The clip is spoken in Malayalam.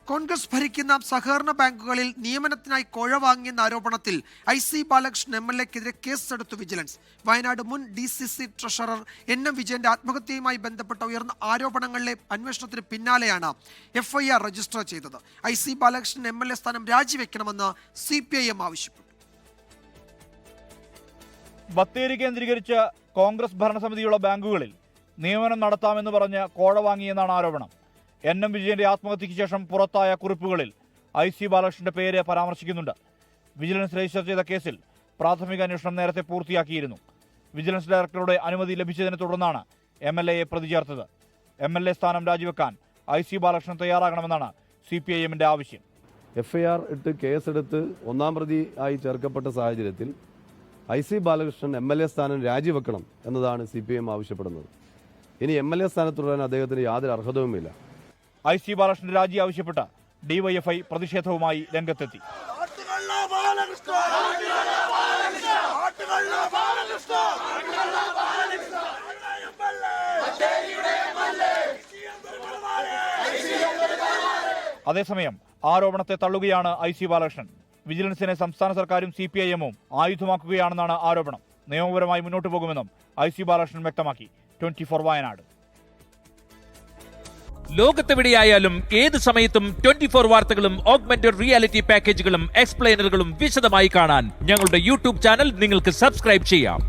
കോൺഗ്രസ് ഭരിക്കുന്ന സഹകരണ ബാങ്കുകളിൽ നിയമനത്തിനായി കോഴ വാങ്ങിയെന്ന ആരോപണത്തിൽ IC ബാലകൃഷ്ണൻ MLA-ക്കെതിരെ കേസെടുത്തു വിജിലൻസ്. വയനാട് മുൻ DCC ട്രഷറർ NM വിജയന്റെ ആത്മഹത്യയുമായി ബന്ധപ്പെട്ട ഉയർന്ന ആരോപണങ്ങളിലെ അന്വേഷണത്തിന് പിന്നാലെയാണ് FIR രജിസ്റ്റർ ചെയ്തത്. IC ബാലകൃഷ്ണൻ MLA സ്ഥാനം രാജിവെക്കണമെന്ന് CPIM ആവശ്യപ്പെട്ടു. ബത്തേരി കേന്ദ്രീകരിച്ച് കോൺഗ്രസ് ഭരണസമിതിയുള്ള ബാങ്കുകളിൽ നിയമനം നടത്താമെന്ന് പറഞ്ഞ് കോഴ വാങ്ങിയെന്നാണ് ആരോപണം. NM വിജയന്റെ ആത്മഹത്യയ്ക്ക് ശേഷം പുറത്തായ കുറിപ്പുകളിൽ IC ബാലകൃഷ്ണന്റെ പേര് പരാമർശിക്കുന്നുണ്ട്. വിജിലൻസ് രജിസ്റ്റർ ചെയ്ത കേസിൽ പ്രാഥമിക അന്വേഷണം നേരത്തെ പൂർത്തിയാക്കിയിരുന്നു. വിജിലൻസ് ഡയറക്ടറുടെ അനുമതി ലഭിച്ചതിനെ തുടർന്നാണ് MLA-യെ പ്രതി ചേർത്തത്. MLA സ്ഥാനം രാജിവെക്കാൻ IC ബാലകൃഷ്ണൻ തയ്യാറാകണമെന്നാണ് CPIM-ന്റെ ആവശ്യം. FIR ഇട്ട് കേസെടുത്ത് ഒന്നാം പ്രതി ആയി ചേർക്കപ്പെട്ട സാഹചര്യത്തിൽ IC ബാലകൃഷ്ണൻ MLA സ്ഥാനം രാജിവെക്കണം എന്നതാണ് CPIM ആവശ്യപ്പെടുന്നത്. ഇനി MLA സ്ഥാനത്ത് തുടരാൻ അദ്ദേഹത്തിന് യാതൊരു അർഹതവുമില്ല. IC ബാലകൃഷ്ണന്റെ രാജി ആവശ്യപ്പെട്ട DYFI പ്രതിഷേധവുമായി രംഗത്തെത്തി. അതേസമയം ആരോപണത്തെ തള്ളുകയാണ് IC ബാലകൃഷ്ണൻ. വിജിലൻസിനെ സംസ്ഥാന സർക്കാരും CPIM-ഉം ആയുധമാക്കുകയാണെന്നാണ് ആരോപണം. നിയമപരമായി മുന്നോട്ടു പോകുമെന്നും IC ബാലകൃഷ്ണൻ വ്യക്തമാക്കി. 24 വയനാട്. ലോകത്തെവിടെയായാലും ഏത് സമയത്തും 24 വാർത്തകളും ഓഗ്മെന്റഡ് റിയാലിറ്റി പാക്കേജുകളും എക്സ്പ്ലെയിനറുകളും വിശദമായി കാണാൻ ഞങ്ങളുടെ YouTube ചാനൽ നിങ്ങൾക്ക് സബ്സ്ക്രൈബ് ചെയ്യാം.